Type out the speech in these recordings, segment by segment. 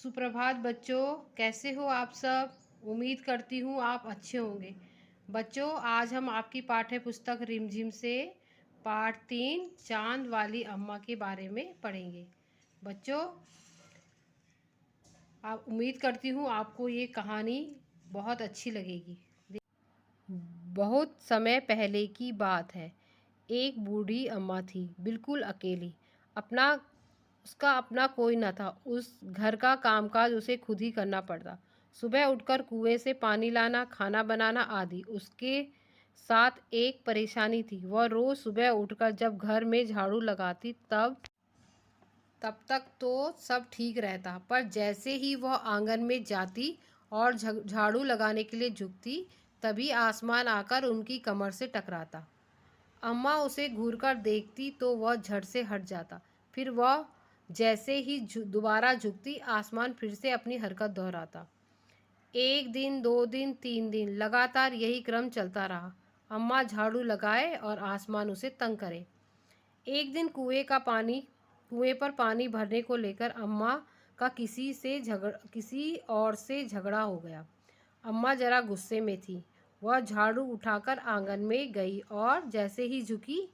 सुप्रभात बच्चों, कैसे हो आप सब। उम्मीद करती हूँ आप अच्छे होंगे। बच्चों, आज हम आपकी पाठ्य पुस्तक रिमझिम से पाठ 3 चांद वाली अम्मा के बारे में पढ़ेंगे। बच्चों, आप उम्मीद करती हूँ आपको ये कहानी बहुत अच्छी लगेगी। बहुत समय पहले की बात है। एक बूढ़ी अम्मा थी, बिल्कुल अकेली। उसका अपना कोई न था। उस घर का कामकाज उसे खुद ही करना पड़ता। सुबह उठकर कुएं से पानी लाना, खाना बनाना आदि। उसके साथ एक परेशानी थी। वह रोज सुबह उठकर जब घर में झाड़ू लगाती तब तक तो सब ठीक रहता, पर जैसे ही वह आंगन में जाती और झाड़ू लगाने के लिए झुकती, तभी आसमान आकर उनकी कमर से टकराता। अम्मा उसे घूरकर देखती तो वह झट से हट जाता। फिर वह जैसे ही दोबारा झुकती, आसमान फिर से अपनी हरकत दोहराता। 1 दिन, 2 दिन, 3 दिन लगातार यही क्रम चलता रहा। अम्मा झाड़ू लगाए और आसमान उसे तंग करे। एक दिन कुएं पर पानी भरने को लेकर अम्मा का किसी और से झगड़ा हो गया। अम्मा जरा गुस्से में थी। वह झाड़ू उठाकर आंगन में गई और जैसे ही झुकी,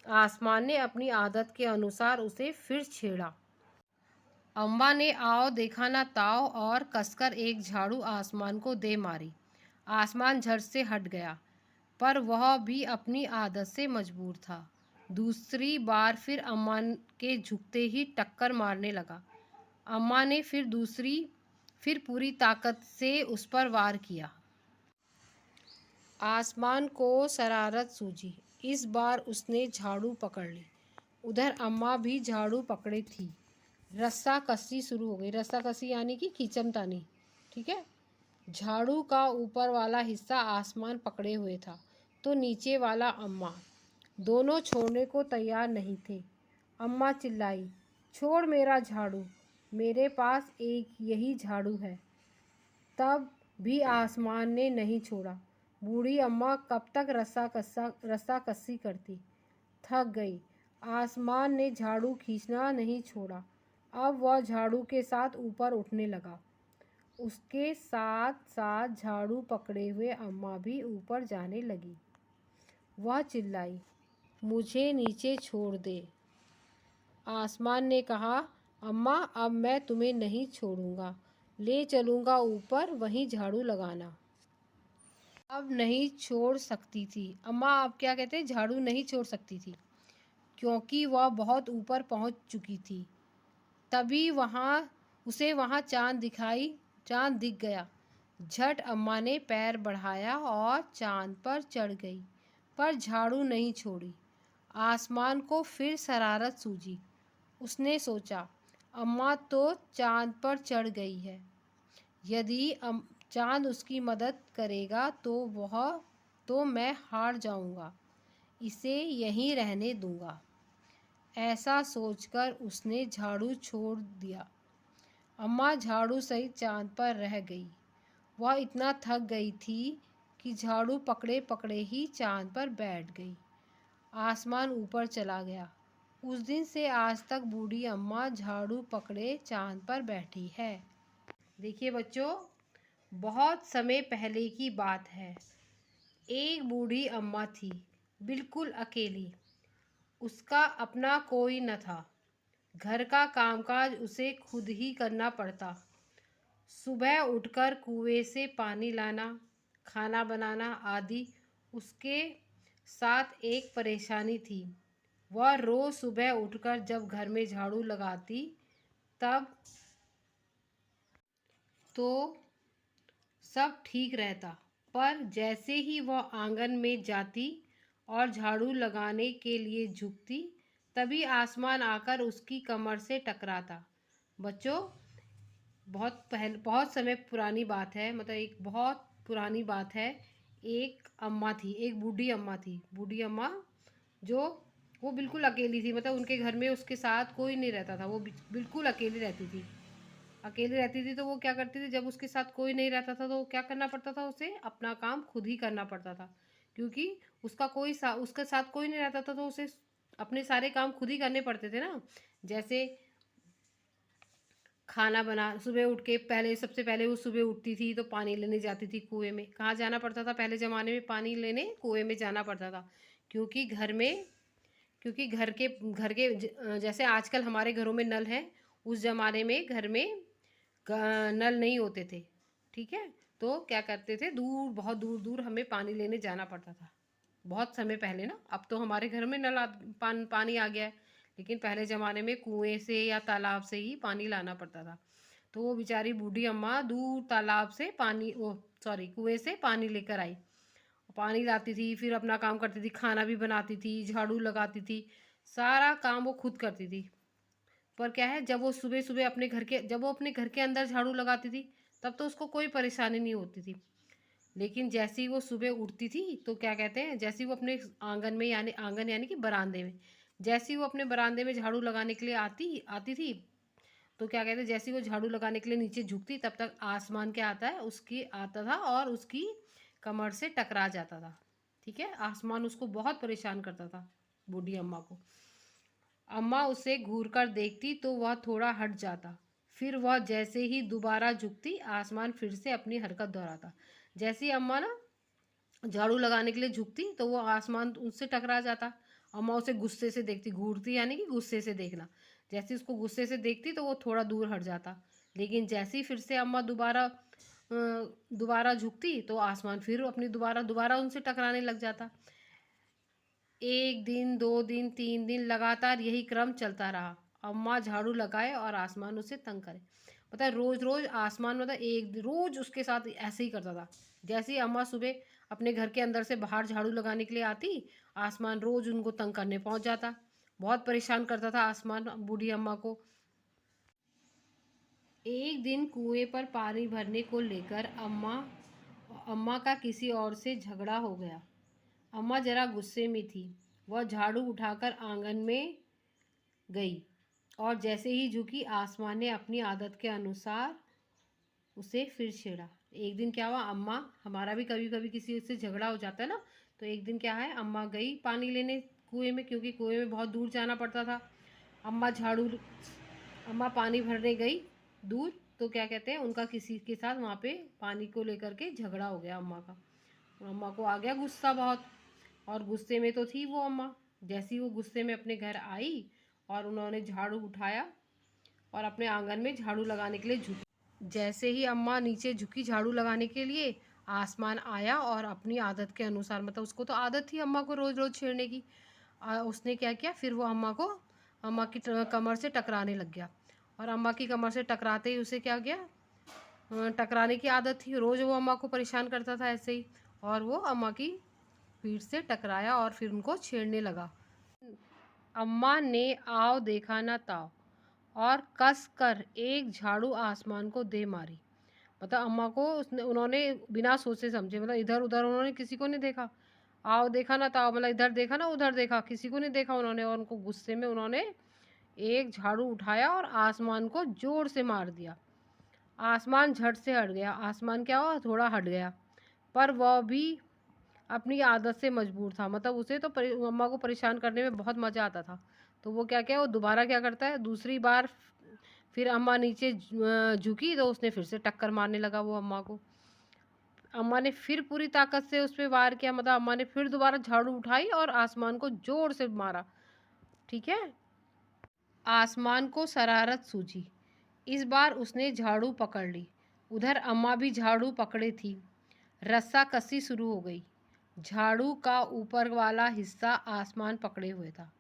आसमान ने अपनी आदत के अनुसार उसे फिर छेड़ा। अम्मा ने आओ देखा ना ताओ और कसकर एक झाड़ू आसमान को दे मारी। आसमान झट से हट गया, पर वह भी अपनी आदत से मजबूर था। दूसरी बार फिर अम्मा के झुकते ही टक्कर मारने लगा। अम्मा ने फिर पूरी ताकत से उस पर वार किया। आसमान को शरारत सूझी। इस बार उसने झाड़ू पकड़ ली। उधर अम्मा भी झाड़ू पकड़े थी। रस्साकसी शुरू हो गई। रस्साकसी यानी कि खींचमतानी, ठीक है। झाड़ू का ऊपर वाला हिस्सा आसमान पकड़े हुए था, तो नीचे वाला अम्मा। दोनों छोड़ने को तैयार नहीं थे। अम्मा चिल्लाई, छोड़ मेरा झाड़ू, मेरे पास एक यही झाड़ू है। तब भी आसमान ने नहीं छोड़ा। बूढ़ी अम्मा कब तक रस्साकसी करती। थक गई। आसमान ने झाड़ू खींचना नहीं छोड़ा। अब वह झाड़ू के साथ ऊपर उठने लगा। उसके साथ साथ झाड़ू पकड़े हुए अम्मा भी ऊपर जाने लगी। वह चिल्लाई, मुझे नीचे छोड़ दे। आसमान ने कहा, अम्मा अब मैं तुम्हें नहीं छोड़ूंगा, ले चलूंगा ऊपर, वहीं झाड़ू लगाना। अब नहीं छोड़ सकती थी। अम्मा अब क्या कहते हैं, झाड़ू नहीं छोड़ सकती थी, क्योंकि वह बहुत ऊपर पहुंच चुकी थी। तभी उसे वहां चांद दिख गया। झट अम्मा ने पैर बढ़ाया और चांद पर चढ़ गई, पर झाड़ू नहीं छोड़ी। आसमान को फिर शरारत सूझी। उसने सोचा, अम्मा तो चांद पर चढ़ गई है। यदि चांद उसकी मदद करेगा तो मैं हार जाऊंगा, इसे यहीं रहने दूंगा। ऐसा सोचकर उसने झाड़ू छोड़ दिया। अम्मा झाड़ू सहित चांद पर रह गई। वह इतना थक गई थी कि झाड़ू पकड़े पकड़े ही चांद पर बैठ गई। आसमान ऊपर चला गया। उस दिन से आज तक बूढ़ी अम्मा झाड़ू पकड़े चांद पर बैठी है। देखिए बच्चों, बहुत समय पहले की बात है। एक बूढ़ी अम्मा थी, बिल्कुल अकेली। उसका अपना कोई न था। घर का कामकाज उसे खुद ही करना पड़ता। सुबह उठकर कुएं से पानी लाना, खाना बनाना आदि। उसके साथ एक परेशानी थी। वह रोज सुबह उठकर जब घर में झाड़ू लगाती तब तो सब ठीक रहता, पर जैसे ही वह आंगन में जाती और झाड़ू लगाने के लिए झुकती, तभी आसमान आकर उसकी कमर से टकराता। बच्चों, बहुत समय पुरानी बात है, मतलब एक बहुत पुरानी बात है। एक अम्मा थी, एक बूढ़ी अम्मा थी। बूढ़ी अम्मा वो बिल्कुल अकेली थी, मतलब उनके घर में उसके साथ कोई नहीं रहता था। वो बिल्कुल अकेली रहती थी। तो वो क्या करती थी, जब उसके साथ कोई नहीं रहता था तो क्या करना पड़ता था, उसे अपना काम खुद ही करना पड़ता था। क्योंकि उसके साथ कोई नहीं रहता था, तो उसे अपने सारे काम खुद ही करने पड़ते थे ना। जैसे खाना बना, सुबह उठ के पहले, सबसे पहले वो सुबह उठती थी तो पानी लेने जाती थी कुएं में। कहाँ जाना पड़ता था पहले ज़माने में? पानी लेने कुएं में जाना पड़ता था। क्योंकि घर में, क्योंकि जैसे आजकल हमारे घरों में नल है, उस ज़माने में घर में नल नहीं होते थे। ठीक है, तो क्या करते थे, दूर, बहुत दूर दूर हमें पानी लेने जाना पड़ता था। बहुत समय पहले ना, अब तो हमारे घर में नल पानी आ गया है, लेकिन पहले ज़माने में कुएं से या तालाब से ही पानी लाना पड़ता था। तो वो बेचारी बूढ़ी अम्मा दूर तालाब से पानी, वो सॉरी, कुएं से पानी लेकर आई। पानी लाती थी, फिर अपना काम करती थी, खाना भी बनाती थी, झाड़ू लगाती थी, सारा काम वो खुद करती थी। पर क्या है, जब वो अपने घर के अंदर झाड़ू लगाती थी, तब तो उसको कोई परेशानी नहीं होती थी। लेकिन जैसे ही वो सुबह उठती थी, तो क्या कहते हैं, जैसे ही वो अपने आंगन में, यानी आंगन यानी कि बरामदे में, जैसे ही वो अपने बरामदे में झाड़ू लगाने के लिए आती आती थी, तो क्या कहते हैं, जैसे ही वो झाड़ू लगाने के लिए नीचे झुकती, तब तक आसमान क्या आता है, उसकी आता था और उसकी कमर से टकरा जाता था। ठीक है, आसमान उसको बहुत परेशान करता था, बूढ़ी अम्मा को। अम्मा उसे घूर कर देखती तो वह थोड़ा हट जाता, फिर वह जैसे ही दोबारा झुकती, आसमान फिर से अपनी हरकत दोहराता। जैसे ही अम्मा ना झाड़ू लगाने के लिए झुकती, तो वो आसमान उससे टकरा जाता। अम्मा उसे गुस्से से देखती, घूरती यानी कि गुस्से से देखना। जैसे उसको गुस्से से देखती तो वो थोड़ा दूर हट जाता। लेकिन जैसे ही फिर से अम्मा दोबारा झुकती, तो आसमान फिर अपनी दोबारा दोबारा उनसे टकराने लग जाता। एक दिन, 2 दिन, 3 दिन लगातार यही क्रम चलता रहा। अम्मा झाड़ू लगाए और आसमान उसे तंग करे। पता है, रोज रोज आसमान, मतलब एक रोज उसके साथ ऐसे ही करता था। जैसे ही अम्मा सुबह अपने घर के अंदर से बाहर झाड़ू लगाने के लिए आती, आसमान रोज उनको तंग करने पहुंच जाता। बहुत परेशान करता था आसमान बूढ़ी अम्मा को। एक दिन कुएं पर पानी भरने को लेकर अम्मा अम्मा का किसी और से झगड़ा हो गया। अम्मा जरा गुस्से में थी। वह झाड़ू उठाकर आंगन में गई और जैसे ही झुकी, आसमान ने अपनी आदत के अनुसार उसे फिर छेड़ा। एक दिन क्या हुआ, अम्मा, हमारा भी कभी कभी किसी से झगड़ा हो जाता है ना, तो एक दिन क्या है, अम्मा गई पानी लेने कुएं में, क्योंकि कुएं में बहुत दूर जाना पड़ता था। अम्मा झाड़ू अम्मा पानी भरने गई दूर, तो क्या कहते हैं, उनका किसी के साथ वहाँ पे पानी को लेकर के झगड़ा हो गया अम्मा का। अम्मा को आ गया गुस्सा बहुत, और गुस्से में तो थी वो अम्मा। जैसे ही वो गुस्से में अपने घर आई और उन्होंने झाड़ू उठाया और अपने आंगन में झाड़ू लगाने के लिए झुकी। जैसे ही अम्मा नीचे झुकी झाड़ू लगाने के लिए, आसमान आया और अपनी आदत के अनुसार, मतलब उसको तो आदत थी अम्मा को रोज़ रोज़ छेड़ने की, उसने क्या किया, फिर वो अम्मा की कमर से टकराने लग गया। और अम्मा की कमर से टकराते ही उसे क्या गया, टकराने की आदत थी, रोज़ वो अम्मा को परेशान करता था ऐसे ही, और वो अम्मा की पीठ से टकराया और फिर उनको छेड़ने लगा। अम्मा ने आओ देखा ना ताओ और कस कर एक झाड़ू आसमान को दे मारी। मतलब अम्मा को उन्होंने बिना सोचे समझे, मतलब इधर उधर उन्होंने किसी को नहीं देखा। आओ देखा ना ताओ, मतलब इधर देखा ना उधर देखा, किसी को नहीं देखा उन्होंने, और उनको गुस्से में उन्होंने एक झाड़ू उठाया और आसमान को जोर से मार दिया। आसमान झट से हट गया। आसमान क्या हुआ, थोड़ा हट गया, पर वह भी अपनी आदत से मजबूर था। मतलब उसे तो अम्मा को परेशान करने में बहुत मज़ा आता था। तो वो क्या क्या वो दोबारा क्या करता है, दूसरी बार फिर अम्मा नीचे झुकी, तो उसने फिर से टक्कर मारने लगा वो अम्मा को। अम्मा ने फिर पूरी ताकत से उस पर वार किया, मतलब अम्मा ने फिर दोबारा झाड़ू उठाई और आसमान को जोर से मारा। ठीक है, आसमान को शरारत सूझी। इस बार उसने झाड़ू पकड़ ली। उधर अम्मा भी झाड़ू पकड़े थी। रस्सा कसी शुरू हो गई। झाड़ू का ऊपर वाला हिस्सा आसमान पकड़े हुए था,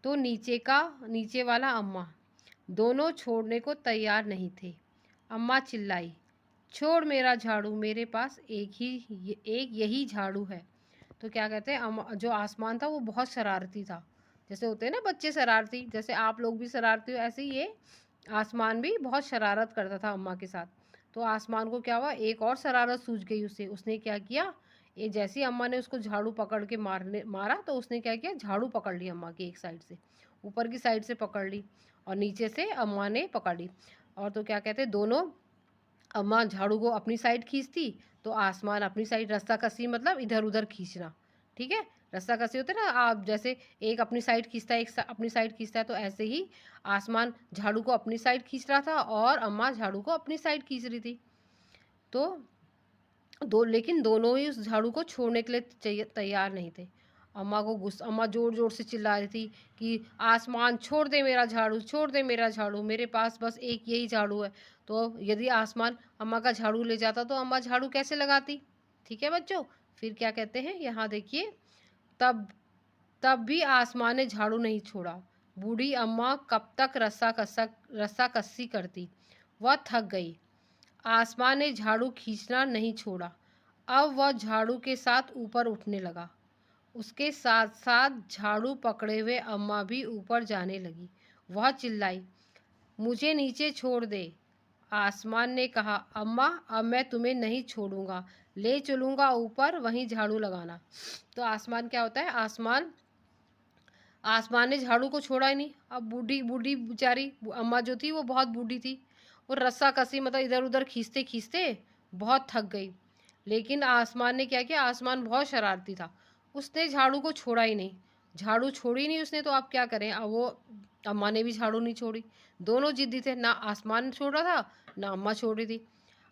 तो नीचे वाला अम्मा। दोनों छोड़ने को तैयार नहीं थे। अम्मा चिल्लाई, छोड़ मेरा झाड़ू, मेरे पास एक यही झाड़ू है। तो क्या कहते हैं, जो आसमान था वो बहुत शरारती था। जैसे होते हैं ना बच्चे शरारती, जैसे आप लोग भी शरारती हो, ऐसे ही ये आसमान भी बहुत शरारत करता था अम्मा के साथ। तो आसमान को क्या हुआ, एक और शरारत सूझ गई उसे। उसने क्या किया, ये जैसे ही अम्मा ने उसको झाड़ू पकड़ के मारा, तो उसने क्या किया, झाड़ू पकड़ ली अम्मा की एक साइड से, ऊपर की साइड से पकड़ ली, और नीचे से अम्मा ने पकड़ ली। और तो क्या कहते हैं, दोनों, अम्मा झाड़ू को अपनी साइड खींचती तो आसमान अपनी साइड, रास्ता कसी मतलब इधर उधर खींचना। ठीक है। रस्सा कसी होता है ना, आप जैसे एक अपनी साइड खींचता है, एक अपनी साइड खींचता है, तो ऐसे ही आसमान झाड़ू को अपनी साइड खींच रहा था और अम्मा झाड़ू को अपनी साइड खींच रही थी। तो लेकिन दोनों ही उस झाड़ू को छोड़ने के लिए तैयार नहीं थे। अम्मा जोर जोर से चिल्ला रही थी कि आसमान छोड़ दे मेरा झाड़ू, छोड़ दे मेरा झाड़ू, मेरे पास बस एक यही झाड़ू है। तो यदि आसमान अम्मा का झाड़ू ले जाता तो अम्मा झाड़ू कैसे लगाती। ठीक है बच्चों, फिर क्या कहते हैं यहाँ देखिए, तब तब भी आसमान ने झाड़ू नहीं छोड़ा। बूढ़ी अम्मा कब तक रस्सा कस्सी करती, वह थक गई। आसमान ने झाड़ू खींचना नहीं छोड़ा। अब वह झाड़ू के साथ ऊपर उठने लगा। उसके साथ साथ झाड़ू पकड़े हुए अम्मा भी ऊपर जाने लगी। वह चिल्लाई, मुझे नीचे छोड़ दे। आसमान ने कहा, अम्मा अब मैं तुम्हें नहीं छोड़ूंगा, ले चलूंगा ऊपर, वहीं झाड़ू लगाना। तो आसमान क्या होता है, आसमान ने झाड़ू को छोड़ा ही नहीं। अब बूढ़ी बूढ़ी बेचारी अम्मा जो थी वो बहुत बूढ़ी थी, वो रस्सा कसी मतलब इधर उधर खींचते खींचते बहुत थक गई। लेकिन आसमान ने क्या किया, आसमान बहुत शरारती था, उसने झाड़ू को छोड़ा ही नहीं। झाड़ू छोड़ी नहीं उसने, तो आप क्या करें, अब वो अम्मा ने भी झाड़ू नहीं छोड़ी। दोनों जिद्दी थे, ना आसमान छोड़ रहा था ना अम्मा छोड़ रही थी।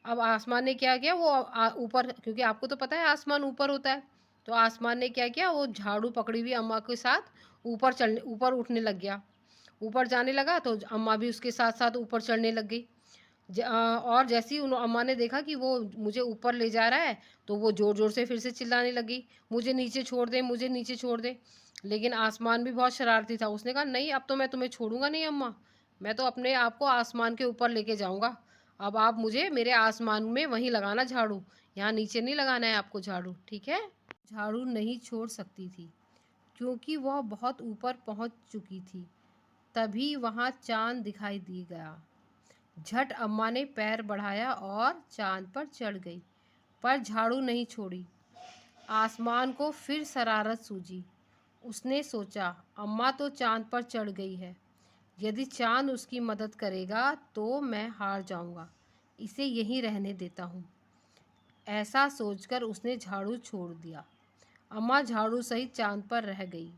अब आसमान ने क्या किया, वो ऊपर, क्योंकि आपको तो पता है आसमान ऊपर होता है, तो आसमान ने क्या किया, वो झाड़ू पकड़ी हुई अम्मा के साथ ऊपर उठने लग गया। ऊपर जाने लगा तो अम्मा भी उसके साथ साथ ऊपर चढ़ने लग गई। और जैसे ही उन अम्मा ने देखा कि वो मुझे ऊपर ले जा रहा है, तो वो ज़ोर ज़ोर से फिर से चिल्लाने लगी, मुझे नीचे छोड़ दे, मुझे नीचे छोड़ दे। लेकिन आसमान भी बहुत शरारती था, उसने कहा नहीं, अब तो मैं तुम्हें छोड़ूंगा नहीं अम्मा, मैं तो अपने आप को आसमान के ऊपर लेके जाऊंगा। अब आप मुझे मेरे आसमान में वहीं लगाना झाड़ू, यहाँ नीचे नहीं लगाना है आपको झाड़ू, ठीक है। झाड़ू नहीं छोड़ सकती थी क्योंकि वह बहुत ऊपर पहुंच चुकी थी। तभी वहां चांद दिखाई दी गया। झट अम्मा ने पैर बढ़ाया और चांद पर चढ़ गई, पर झाड़ू नहीं छोड़ी। आसमान को फिर शरारत सूझी। उसने सोचा, अम्मा तो चांद पर चढ़ गई है, यदि चांद उसकी मदद करेगा तो मैं हार जाऊंगा, इसे यहीं रहने देता हूँ। ऐसा सोचकर उसने झाड़ू छोड़ दिया। अम्मा झाड़ू सहित चांद पर रह गई।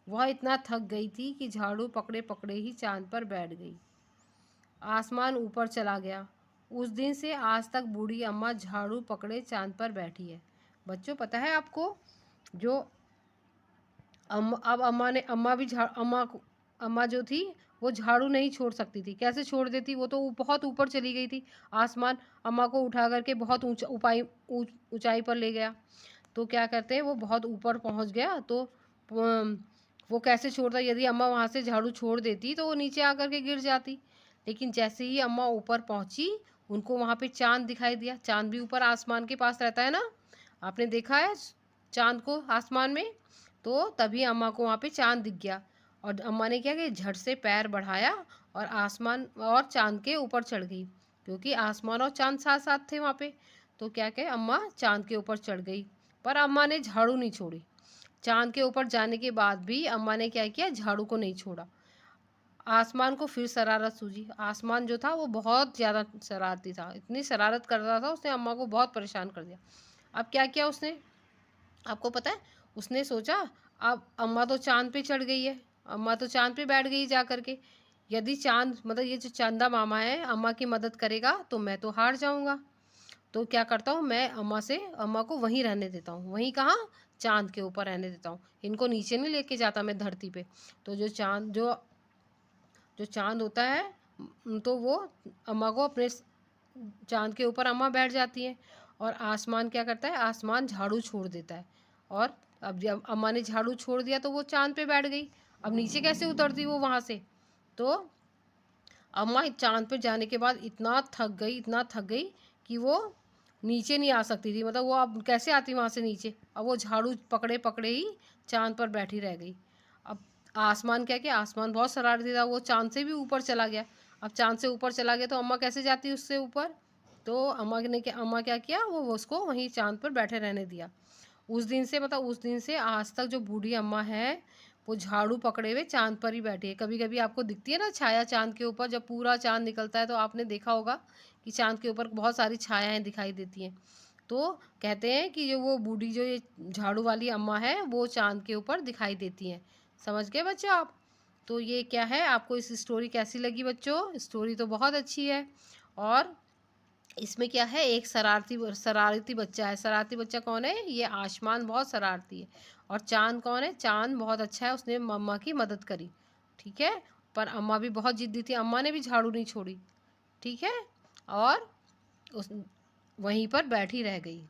वह इतना थक गई थी कि झाड़ू पकड़े पकड़े ही चांद पर बैठ गई। आसमान ऊपर चला गया। उस दिन से आज तक बूढ़ी अम्मा झाड़ू पकड़े चांद पर बैठी है। बच्चों पता है आपको, जो अब अम्मा जो थी वो झाड़ू नहीं छोड़ सकती थी। कैसे छोड़ देती, वो तो बहुत ऊपर चली गई थी। आसमान अम्मा को उठा करके बहुत ऊंचाई पर ले गया। तो क्या करते हैं, वो बहुत ऊपर पहुंच गया, तो वो कैसे छोड़ता, यदि अम्मा वहाँ से झाड़ू छोड़ देती तो वो नीचे आकर के गिर जाती। लेकिन जैसे ही अम्मा ऊपर पहुंची, उनको वहाँ पे चांद दिखाई दिया। चांद भी ऊपर आसमान के पास रहता है ना, आपने देखा है चांद को आसमान में। तो तभी अम्मा को वहाँ पे चांद दिख गया, और अम्मा ने क्या किया, झट से पैर बढ़ाया और आसमान और चांद के ऊपर चढ़ गई, क्योंकि आसमान और चांद साथ साथ थे वहाँ पे। तो क्या कहे, अम्मा चांद के ऊपर चढ़ गई, पर अम्मा ने झाड़ू नहीं छोड़ी। चांद के ऊपर जाने के बाद भी अम्मा ने क्या किया, झाड़ू को नहीं छोड़ा। आसमान को फिर शरारत सूझी। आसमान जो था वो बहुत ज़्यादा शरारती था, इतनी शरारत कर रहा था, उसने अम्मा को बहुत परेशान कर दिया। अब क्या किया उसने, आपको पता है, उसने सोचा अब अम्मा तो चांद पे चढ़ गई है, अम्मा तो चांद पे बैठ गई जा करके, यदि चांद मतलब ये जो चंदा मामा है अम्मा की मदद करेगा तो मैं तो हार जाऊंगा। तो क्या करता हूँ, मैं अम्मा को वहीं रहने देता हूँ। वहीं कहाँ, चांद के ऊपर रहने देता हूँ, इनको नीचे नहीं लेके जाता मैं धरती पे। तो जो चांद होता है, तो वो अम्मा को अपने चांद के ऊपर अम्मा बैठ जाती है, और आसमान क्या करता है, आसमान झाड़ू छोड़ देता है। और अब जब अम्मा ने झाड़ू छोड़ दिया तो वो चांद पे बैठ गई। अब नीचे कैसे उतरती वो वहाँ से। तो अम्मा चांद पे जाने के बाद इतना थक गई कि वो नीचे नहीं आ सकती थी। मतलब वो अब कैसे आती वहाँ से नीचे, अब वो झाड़ू पकड़े पकड़े ही चांद पर बैठी रह गई। अब आसमान क्या किया, आसमान बहुत शरारती था, वो चांद से भी ऊपर चला गया। अब चांद से ऊपर चला गया तो अम्मा कैसे जाती उससे ऊपर। तो अम्मा क्या किया, वो उसको वहीं चांद पर बैठे रहने दिया। उस दिन से आज तक जो बूढ़ी अम्मा है वो झाड़ू पकड़े हुए चांद पर ही बैठी है। कभी कभी आपको दिखती है ना छाया चांद के ऊपर, जब पूरा चांद निकलता है तो आपने देखा होगा कि चांद के ऊपर बहुत सारी छायाएं दिखाई देती हैं। तो कहते हैं कि जो वो बूढ़ी जो ये झाड़ू वाली अम्मा है वो चाँद के ऊपर दिखाई देती हैं। समझ गए बच्चों आप? तो ये क्या है, आपको इस स्टोरी कैसी लगी बच्चों? स्टोरी तो बहुत अच्छी है। और इसमें क्या है, एक शरारती बच्चा है। शरारती बच्चा कौन है? ये आसमान बहुत शरारती है। और चाँद कौन है? चाँद बहुत अच्छा है, उसने मम्मा की मदद करी। ठीक है, पर अम्मा भी बहुत जिद्दी थी, अम्मा ने भी झाड़ू नहीं छोड़ी। ठीक है, और उस वहीं पर बैठी रह गई।